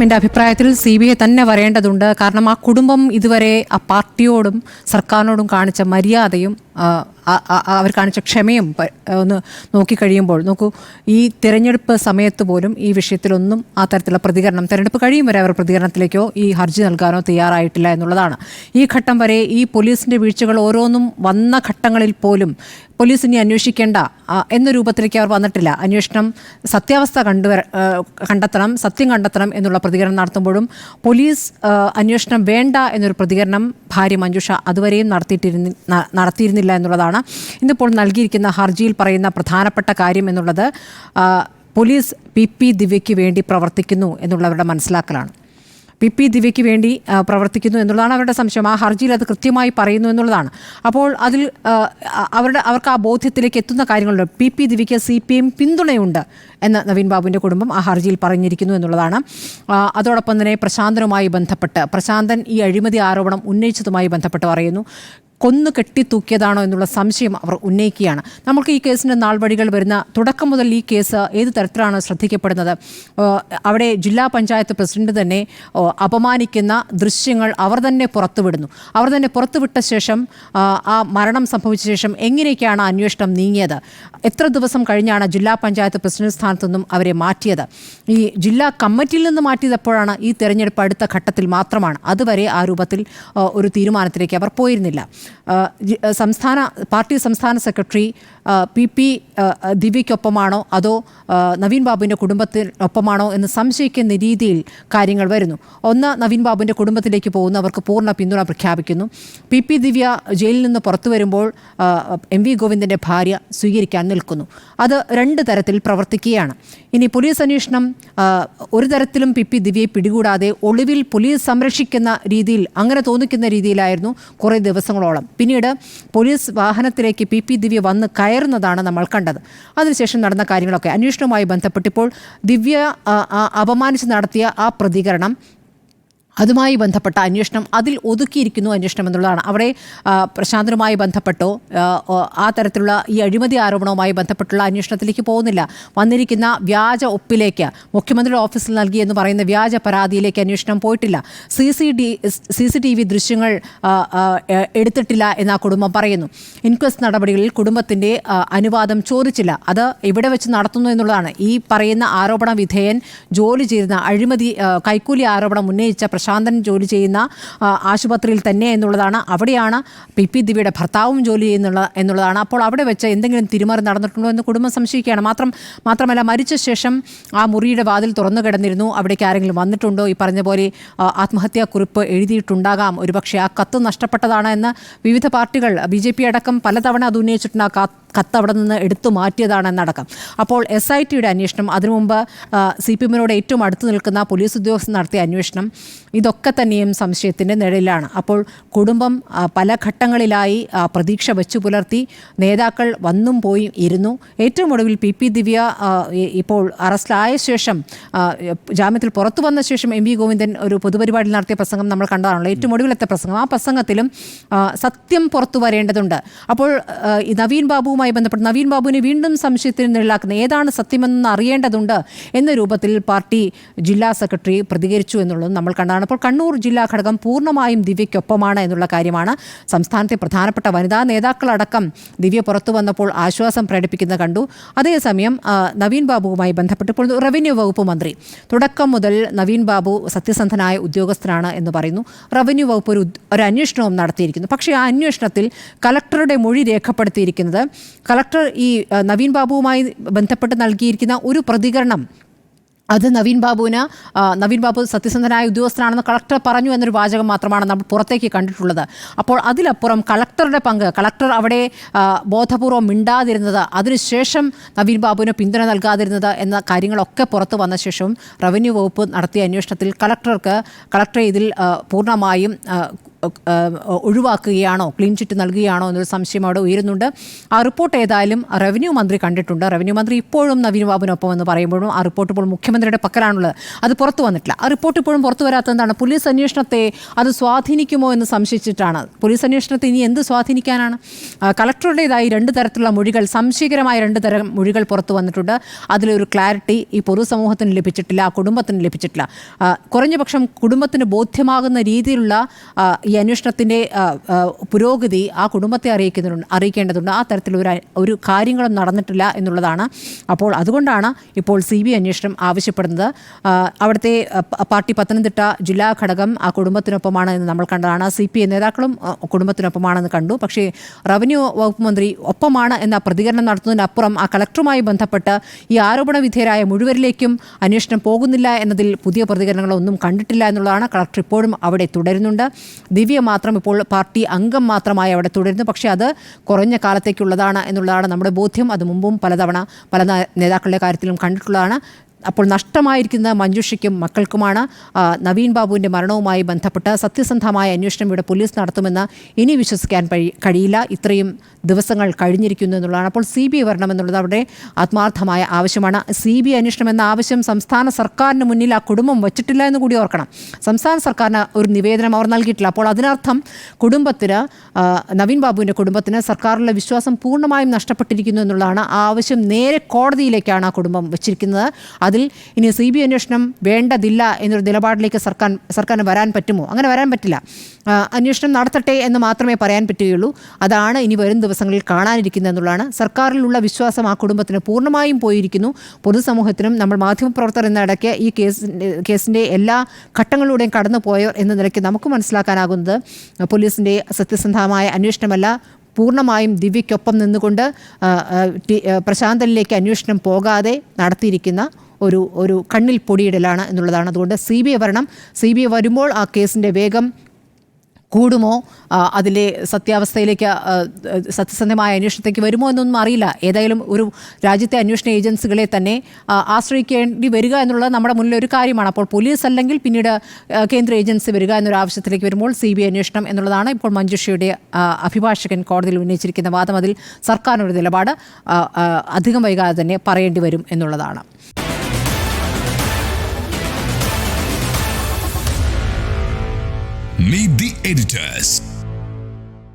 എൻ്റെ അഭിപ്രായത്തിൽ CBI തന്നെ വരേണ്ടതുണ്ട്. കാരണം ആ കുടുംബം ഇതുവരെ ആ പാർട്ടിയോടും സർക്കാരിനോടും കാണിച്ച മര്യാദയും അവർ കാണിച്ച ക്ഷമയും ഒന്ന് നോക്കിക്കഴിയുമ്പോൾ നോക്കൂ, ഈ തിരഞ്ഞെടുപ്പ് സമയത്ത് പോലും ഈ വിഷയത്തിലൊന്നും ആ തരത്തിലുള്ള പ്രതികരണം, തിരഞ്ഞെടുപ്പ് കഴിയും വരെ അവർ പ്രതികരണത്തിലേക്കോ ഈ ഹർജി നൽകാനോ തയ്യാറായിട്ടില്ല എന്നുള്ളതാണ്. ഈ ഘട്ടം വരെ ഈ പോലീസിൻ്റെ വീഴ്ചകൾ ഓരോന്നും വന്ന ഘട്ടങ്ങളിൽ പോലും പോലീസ് ഇനി അന്വേഷിക്കേണ്ട എന്ന രൂപത്തിലേക്ക് അവർ വന്നിട്ടില്ല. അന്വേഷണം സത്യാവസ്ഥ കണ്ടെത്തണം, സത്യം കണ്ടെത്തണം എന്നുള്ള പ്രതികരണം നടത്തുമ്പോഴും പോലീസ് അന്വേഷണം വേണ്ട എന്നൊരു പ്രതികരണം ഭാര്യ മഞ്ജുഷ അതുവരെയും നടത്തിയിരുന്നില്ല എന്നുള്ളതാണ്. ഇന്നിപ്പോൾ നൽകിയിരിക്കുന്ന ഹർജിയിൽ പറയുന്ന പ്രധാനപ്പെട്ട കാര്യം എന്നുള്ളത് പോലീസ് PP ദിവ്യയ്ക്ക് വേണ്ടി പ്രവർത്തിക്കുന്നു എന്നുള്ളവരുടെ മനസ്സിലാക്കലാണ്. PP ദിവ്യയ്ക്ക് വേണ്ടി പ്രവർത്തിക്കുന്നു എന്നുള്ളതാണ് അവരുടെ സംശയം. ആ ഹർജിയിൽ അത് കൃത്യമായി പറയുന്നു എന്നുള്ളതാണ്. അപ്പോൾ അതിൽ അവർക്ക് ആ ബോധ്യത്തിലേക്ക് എത്തുന്ന കാര്യങ്ങളുണ്ട്. PP ദിവ്യയ്ക്ക് CPM പിന്തുണയുണ്ട് എന്ന് നവീൻ ബാബുവിൻ്റെ കുടുംബം ആ ഹർജിയിൽ പറഞ്ഞിരിക്കുന്നു എന്നുള്ളതാണ്. അതോടൊപ്പം തന്നെ പ്രശാന്തനുമായി ബന്ധപ്പെട്ട്, പ്രശാന്തൻ ഈ അഴിമതി ആരോപണം ഉന്നയിച്ചതുമായി ബന്ധപ്പെട്ട് പറയുന്നു, കൊന്നു കെട്ടിത്തൂക്കിയതാണോ എന്നുള്ള സംശയം അവർ ഉന്നയിക്കുകയാണ്. നമുക്ക് ഈ കേസിൻ്റെ നാൾവഴികൾ വരുന്ന തുടക്കം മുതൽ ഈ കേസ് ഏത് തരത്തിലാണ് ശ്രദ്ധിക്കപ്പെടുന്നത്? അവിടെ ജില്ലാ പഞ്ചായത്ത് പ്രസിഡന്റ് തന്നെ അപമാനിക്കുന്ന ദൃശ്യങ്ങൾ അവർ തന്നെ പുറത്തുവിടുന്നു. അവർ തന്നെ പുറത്തുവിട്ട ശേഷം ആ മരണം സംഭവിച്ച ശേഷം എങ്ങനെയൊക്കെയാണ് അന്വേഷണം നീങ്ങിയത്? എത്ര ദിവസം കഴിഞ്ഞാണ് ജില്ലാ പഞ്ചായത്ത് പ്രസിഡന്റ് സ്ഥാനത്തു നിന്നും അവരെ മാറ്റിയത്? ഈ ജില്ലാ കമ്മിറ്റിയിൽ നിന്ന് മാറ്റിയത് എപ്പോഴാണ്? ഈ തെരഞ്ഞെടുപ്പ് അടുത്ത ഘട്ടത്തിൽ മാത്രമാണ്. അതുവരെ ആ രൂപത്തിൽ ഒരു തീരുമാനത്തിലേക്ക് അവർ പോയിരുന്നില്ല. പാർട്ടി സംസ്ഥാന സെക്രട്ടറി PP ദിവ്യയ്ക്കൊപ്പമാണോ അതോ നവീൻ ബാബുവിൻ്റെ കുടുംബത്തിനൊപ്പമാണോ എന്ന് സംശയിക്കുന്ന രീതിയിൽ കാര്യങ്ങൾ വരുന്നു. ഒന്ന്, നവീൻ ബാബുവിൻ്റെ കുടുംബത്തിലേക്ക് പോകുന്നു, അവർക്ക് പൂർണ്ണ പിന്തുണ പ്രഖ്യാപിക്കുന്നു. PP ദിവ്യ ജയിലിൽ നിന്ന് പുറത്തു വരുമ്പോൾ MV ഗോവിന്ദൻ്റെ ഭാര്യ സ്വീകരിക്കാൻ നിൽക്കുന്നു. അത് രണ്ട് തരത്തിൽ പ്രവർത്തിക്കുകയാണ്. ഇനി പോലീസ് അന്വേഷണം ഒരു തരത്തിലും PP ദിവ്യയെ പിടികൂടാതെ ഒളിവിൽ പോലീസ് സംരക്ഷിക്കുന്ന രീതിയിൽ, അങ്ങനെ തോന്നിക്കുന്ന രീതിയിലായിരുന്നു കുറേ ദിവസങ്ങളോളം. പിന്നീട് പോലീസ് വാഹനത്തിലേക്ക് PP ദിവ്യ വന്ന് കയറുന്നതാണ് നമ്മൾ കണ്ടത്. അതിനുശേഷം നടന്ന കാര്യങ്ങളൊക്കെ അന്വേഷണവുമായി ബന്ധപ്പെട്ടിപ്പോൾ ദിവ്യ അപമാനിച്ച് നടത്തിയ ആ പ്രതികരണം, അതുമായി ബന്ധപ്പെട്ട അന്വേഷണം, അതിൽ ഒതുക്കിയിരിക്കുന്നു അന്വേഷണം എന്നുള്ളതാണ്. അവിടെ പ്രശാന്തനുമായി ബന്ധപ്പെട്ടോ ആ തരത്തിലുള്ള ഈ അഴിമതി ആരോപണവുമായി ബന്ധപ്പെട്ടുള്ള അന്വേഷണത്തിലേക്ക് പോകുന്നില്ല. വന്നിരിക്കുന്ന വ്യാജ ഒപ്പിലേക്ക്, മുഖ്യമന്ത്രിയുടെ ഓഫീസിൽ നൽകിയെന്ന് പറയുന്ന വ്യാജ പരാതിയിലേക്ക് അന്വേഷണം പോയിട്ടില്ല. CCTV ദൃശ്യങ്ങൾ എടുത്തിട്ടില്ല എന്ന് ആ കുടുംബം പറയുന്നു. ഇൻക്വസ്റ്റ് നടപടികളിൽ കുടുംബത്തിൻ്റെ അനുവാദം ചോദിച്ചില്ല. അത് ഇവിടെ വെച്ച് നടത്തുന്നു എന്നുള്ളതാണ്. ഈ പറയുന്ന ആരോപണ വിധേയൻ ജോലി ചെയ്യുന്ന അഴിമതി കൈക്കൂലി ആരോപണം ഉന്നയിച്ച പ്രശാന്തൻ ജോലി ചെയ്യുന്ന ആശുപത്രിയിൽ തന്നെ എന്നുള്ളതാണ്. അവിടെയാണ് PP ദിവ്യയുടെ ഭർത്താവും ജോലി എന്നുള്ളതാണ്. അപ്പോൾ അവിടെ വെച്ച് എന്തെങ്കിലും തിരിമറി നടന്നിട്ടുണ്ടോ എന്ന് കുടുംബം സംശയിക്കുകയാണ്. മാത്രമല്ല മരിച്ച ശേഷം ആ മുറിയുടെ വാതിൽ തുറന്നു കിടന്നിരുന്നു. അവിടേക്ക് ആരെങ്കിലും വന്നിട്ടുണ്ടോ? ഈ പറഞ്ഞ പോലെ ആത്മഹത്യാക്കുറിപ്പ് എഴുതിയിട്ടുണ്ടാകാം. ഒരുപക്ഷെ ആ കത്ത് നഷ്ടപ്പെട്ടതാണ് എന്ന് വിവിധ പാർട്ടികൾ, BJP അടക്കം പലതവണ അത് ഉന്നയിച്ചിട്ടുണ്ട്. ആ കത്ത് അവിടെ നിന്ന് എടുത്തു മാറ്റിയതാണെന്നടക്കം. അപ്പോൾ SITയുടെ അന്വേഷണം, അതിനു മുമ്പ് CPMനോട് ഏറ്റവും അടുത്ത് നിൽക്കുന്ന പോലീസ് ഉദ്യോഗസ്ഥർ നടത്തിയ അന്വേഷണം, ഇതൊക്കെ തന്നെയും സംശയത്തിൻ്റെ നിഴലിലാണ്. അപ്പോൾ കുടുംബം പല ഘട്ടങ്ങളിലായി പ്രതീക്ഷ വെച്ചു പുലർത്തി. നേതാക്കൾ വന്നും പോയി ഇരുന്നു. ഏറ്റവും ഒടുവിൽ PP ദിവ്യ ഇപ്പോൾ അറസ്റ്റിലായ ശേഷം, ജാമ്യത്തിൽ പുറത്തു വന്ന ശേഷം MV ഗോവിന്ദൻ ഒരു പൊതുപരിപാടിയിൽ നടത്തിയ പ്രസംഗം നമ്മൾ കണ്ടതാണല്ലോ, ഏറ്റവും ഒടുവിലത്തെ പ്രസംഗം. ആ പ്രസംഗത്തിലും സത്യം പുറത്തു വരേണ്ടതുണ്ട്. അപ്പോൾ ഈ നവീൻ ബാബുവിനെ വീണ്ടും സംശയത്തിന് നിഴലാക്കുന്ന ഏതാണ് സത്യമെന്ന് അറിയേണ്ടതുണ്ട് എന്ന രൂപത്തിൽ പാർട്ടി ജില്ലാ സെക്രട്ടറി പ്രതികരിച്ചു എന്നുള്ളത് നമ്മൾ കണ്ടതാണ്. അപ്പോൾ കണ്ണൂർ ജില്ലാ ഘടകം പൂർണ്ണമായും ദിവ്യയ്ക്കൊപ്പമാണ് എന്നുള്ള കാര്യമാണ്. സംസ്ഥാനത്തെ പ്രധാനപ്പെട്ട വനിതാ നേതാക്കളടക്കം ദിവ്യ പുറത്തു വന്നപ്പോൾ ആശ്വാസം പ്രകടിപ്പിക്കുന്നത് കണ്ടു. അതേസമയം നവീൻ ബാബുവുമായി ബന്ധപ്പെട്ട് ഇപ്പോൾ റവന്യൂ വകുപ്പ് മന്ത്രി തുടക്കം മുതൽ നവീൻ ബാബു സത്യസന്ധനായ ഉദ്യോഗസ്ഥനാണ് എന്ന് പറയുന്നു. റവന്യൂ വകുപ്പ് ഒരു അന്വേഷണവും നടത്തിയിരിക്കുന്നു. പക്ഷേ ആ അന്വേഷണത്തിൽ കലക്ടറുടെ മൊഴി രേഖപ്പെടുത്തിയിരിക്കുന്നത്, കളക്ടർ ഈ നവീൻ ബാബുവുമായി ബന്ധപ്പെട്ട് നൽകിയിരിക്കുന്ന ഒരു പ്രതികരണം, അത് നവീൻ ബാബു സത്യസന്ധനായ ഉദ്യോഗസ്ഥനാണെന്ന് കളക്ടർ പറഞ്ഞു എന്നൊരു വാചകം മാത്രമാണ് നമ്മൾ പുറത്തേക്ക് കണ്ടിട്ടുള്ളത്. അപ്പോൾ അതിലപ്പുറം കളക്ടറുടെ പങ്ക്, കളക്ടർ അവിടെ ബോധപൂർവം മിണ്ടാതിരുന്നത്, അതിനുശേഷം നവീൻ ബാബുവിന് പിന്തുണ നൽകാതിരുന്നത് എന്ന കാര്യങ്ങളൊക്കെ പുറത്തു വന്ന ശേഷവും റവന്യൂ വകുപ്പ് നടത്തിയ അന്വേഷണത്തിൽ കളക്ടറെ ഇതിൽ പൂർണ്ണമായും ഒഴിവാക്കുകയാണോ, ക്ലീൻ ചിറ്റ് നൽകുകയാണോ എന്നൊരു സംശയം അവിടെ ഉയരുന്നുണ്ട്. ആ റിപ്പോർട്ട് ഏതായാലും റവന്യൂ മന്ത്രി കണ്ടിട്ടുണ്ട്. റവന്യൂ മന്ത്രി ഇപ്പോഴും നവീൻ ബാബുവിനൊപ്പം എന്ന് പറയുമ്പോഴും ആ റിപ്പോർട്ട് ഇപ്പോൾ മുഖ്യമന്ത്രിയുടെ പക്കലാണുള്ളത്. അത് പുറത്തു വന്നിട്ടില്ല. ആ റിപ്പോർട്ട് ഇപ്പോഴും പുറത്തു വരാത്തതാണ്. പോലീസ് അന്വേഷണത്തെ അത് സ്വാധീനിക്കുമോ എന്ന് സംശയിച്ചിട്ടാണ്. പോലീസ് അന്വേഷണത്തെ ഇനി എന്ത് സ്വാധീനിക്കാനാണ്? കളക്ടറുടേതായി 2 തരത്തിലുള്ള മൊഴികൾ, സംശയകരമായ 2 തരം മൊഴികൾ പുറത്തു വന്നിട്ടുണ്ട്. അതിലൊരു ക്ലാരിറ്റി ഈ പൊതുസമൂഹത്തിന് ലഭിച്ചിട്ടില്ല, കുടുംബത്തിന് ലഭിച്ചിട്ടില്ല. കുറഞ്ഞപക്ഷം കുടുംബത്തിന് ബോധ്യമാകുന്ന രീതിയിലുള്ള ഈ അന്വേഷണത്തിൻ്റെ പുരോഗതി ആ കുടുംബത്തെ അറിയിക്കേണ്ടതുണ്ട്. ആ തരത്തിലൊരു കാര്യങ്ങളും നടന്നിട്ടില്ല എന്നുള്ളതാണ്. അപ്പോൾ അതുകൊണ്ടാണ് ഇപ്പോൾ CBI അന്വേഷണം ആവശ്യപ്പെടുന്നത്. അവിടുത്തെ പാർട്ടി പത്തനംതിട്ട ജില്ലാ ഘടകം ആ കുടുംബത്തിനൊപ്പമാണ് എന്ന് നമ്മൾ കണ്ടതാണ്. CPI നേതാക്കളും കുടുംബത്തിനൊപ്പമാണെന്ന് കണ്ടു. പക്ഷേ റവന്യൂ വകുപ്പ് മന്ത്രി ഒപ്പമാണ് എന്ന പ്രതികരണം നടത്തുന്നതിനപ്പുറം ആ കളക്ടറുമായി ബന്ധപ്പെട്ട് ഈ ആരോപണ വിധേയരായ മുഴുവരിലേക്കും അന്വേഷണം പോകുന്നില്ല എന്നതിൽ പുതിയ പ്രതികരണങ്ങളൊന്നും കണ്ടിട്ടില്ല എന്നുള്ളതാണ്. കളക്ടർ ഇപ്പോഴും അവിടെ തുടരുന്നുണ്ട്. ദിവ്യ മാത്രം ഇപ്പോൾ പാർട്ടി അംഗം മാത്രമായി അവിടെ തുടരുന്നു. പക്ഷേ അത് കുറഞ്ഞ കാലത്തേക്കുള്ളതാണ് എന്നുള്ളതാണ് നമ്മുടെ ബോധ്യം. അത് മുമ്പും പലതവണ പല നേതാക്കളുടെ കാര്യത്തിലും കണ്ടിട്ടുള്ളതാണ്. അപ്പോൾ നഷ്ടമായിരിക്കുന്ന മഞ്ജുഷയ്ക്കും മക്കൾക്കുമാണ്. നവീൻ ബാബുവിൻ്റെ മരണവുമായി ബന്ധപ്പെട്ട് സത്യസന്ധമായ അന്വേഷണം ഇവിടെ പോലീസ് നടത്തുമെന്ന് ഇനി വിശ്വസിക്കാൻ കഴിയില്ല. ഇത്രയും ദിവസങ്ങൾ കഴിഞ്ഞിരിക്കുന്നു എന്നുള്ളതാണ്. അപ്പോൾ CBI വരണമെന്നുള്ളത് അവിടെ ആത്മാർത്ഥമായ ആവശ്യമാണ്. CBI അന്വേഷണം എന്ന ആവശ്യം സംസ്ഥാന സർക്കാരിന് മുന്നിൽ ആ കുടുംബം വച്ചിട്ടില്ല എന്ന് കൂടി ഓർക്കണം. സംസ്ഥാന സർക്കാരിന് ഒരു നിവേദനം അവർ നൽകിയിട്ടില്ല. അപ്പോൾ അതിനർത്ഥം കുടുംബത്തിന്, നവീൻ ബാബുവിൻ്റെ കുടുംബത്തിന് സർക്കാരിലുള്ള വിശ്വാസം പൂർണ്ണമായും നഷ്ടപ്പെട്ടിരിക്കുന്നു എന്നുള്ളതാണ്. ആ ആവശ്യം നേരെ കോടതിയിലേക്കാണ് ആ കുടുംബം വച്ചിരിക്കുന്നത്. അതിൽ ഇനി CBI അന്വേഷണം വേണ്ടതില്ല എന്നൊരു നിലപാടിലേക്ക് സർക്കാരിന് വരാൻ പറ്റുമോ? അങ്ങനെ വരാൻ പറ്റില്ല. അന്വേഷണം നടത്തട്ടെ എന്ന് മാത്രമേ പറയാൻ പറ്റുകയുള്ളൂ. അതാണ് ഇനി വരും ദിവസങ്ങളിൽ കാണാനിരിക്കുന്നത് എന്നുള്ളതാണ്. സർക്കാരിലുള്ള വിശ്വാസം ആ കുടുംബത്തിന് പൂർണ്ണമായും പോയിരിക്കുന്നു. പൊതുസമൂഹത്തിനും നമ്മൾ മാധ്യമപ്രവർത്തകർ എന്ന ഇടയ്ക്ക് ഈ കേസിൻ്റെ എല്ലാ ഘട്ടങ്ങളിലൂടെയും കടന്നു പോയവർ എന്ന നിലയ്ക്ക് നമുക്ക് മനസ്സിലാക്കാനാകുന്നത് പോലീസിൻ്റെ സത്യസന്ധമായ അന്വേഷണമല്ല, പൂർണ്ണമായും ദിവ്യയ്ക്കൊപ്പം നിന്നുകൊണ്ട് പ്രശാന്തനിലേക്ക് അന്വേഷണം പോകാതെ നടത്തിയിരിക്കുന്ന ഒരു കണ്ണിൽ പൊടിയിടലാണ് എന്നുള്ളതാണ്. അതുകൊണ്ട് CBI വരണം. CBI വരുമ്പോൾ ആ കേസിൻ്റെ വേഗം കൂടുമോ, അതിലെ സത്യാവസ്ഥയിലേക്ക്, സത്യസന്ധമായ അന്വേഷണത്തേക്ക് വരുമോ എന്നൊന്നും അറിയില്ല. ഏതായാലും ഒരു രാജ്യത്തെ അന്വേഷണ ഏജൻസികളെ തന്നെ ആശ്രയിക്കേണ്ടി വരിക എന്നുള്ളത് നമ്മുടെ മുന്നിൽ ഒരു കാര്യമാണ്. അപ്പോൾ പോലീസ് അല്ലെങ്കിൽ പിന്നീട് കേന്ദ്ര ഏജൻസി വരിക എന്നൊരു ആവശ്യത്തിലേക്ക് വരുമ്പോൾ CBI അന്വേഷണം എന്നുള്ളതാണ് ഇപ്പോൾ മഞ്ജുഷയുടെ അഭിഭാഷകൻ കോടതിയിൽ ഉന്നയിച്ചിരിക്കുന്ന വാദം. അതിൽ സർക്കാരിനൊരു നിലപാട് അധികം വൈകാതെ തന്നെ പറയേണ്ടി വരും എന്നുള്ളതാണ്. Meet the editors.